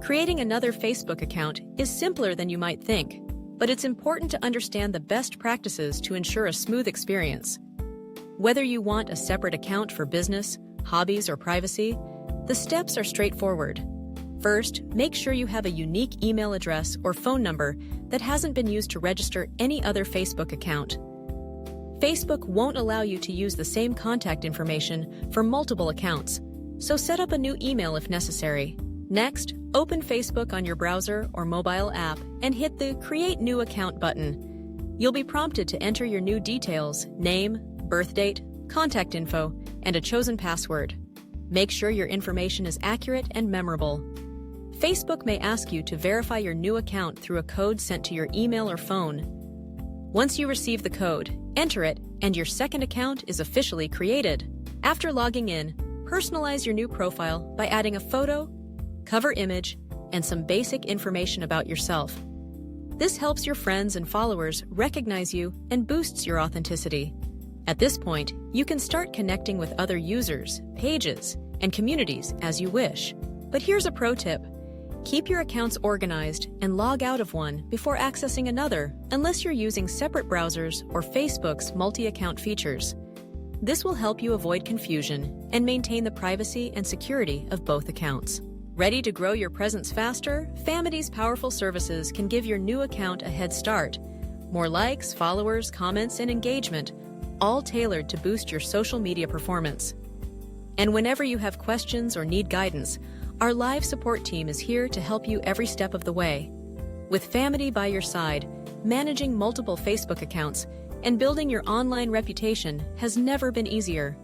Creating another Facebook account is simpler than you might think, but it's important to understand the best practices to ensure a smooth experience. Whether you want a separate account for business, hobbies, or privacy, the steps are straightforward. First, make sure you have a unique email address or phone number that hasn't been used to register any other Facebook account. Facebook won't allow you to use the same contact information for multiple accounts, so set up a new email if necessary. Next, open Facebook on your browser or mobile app and hit the Create New Account button. You'll be prompted to enter your new details, name, birth date, contact info, and a chosen password. Make sure your information is accurate and memorable. Facebook may ask you to verify your new account through a code sent to your email or phone. Once you receive the code, enter it, and your second account is officially created. After logging in, personalize your new profile by adding a photo, cover image, and some basic information about yourself. This helps your friends and followers recognize you and boosts your authenticity. At this point, you can start connecting with other users, pages, and communities as you wish. But here's a pro tip. Keep your accounts organized and log out of one before accessing another, unless you're using separate browsers or Facebook's multi-account features. This will help you avoid confusion and maintain the privacy and security of both accounts. Ready to grow your presence faster? Famety's powerful services can give your new account a head start. More likes, followers, comments, and engagement, all tailored to boost your social media performance. And whenever you have questions or need guidance, our live support team is here to help you every step of the way. With Famety by your side, managing multiple Facebook accounts and building your online reputation has never been easier.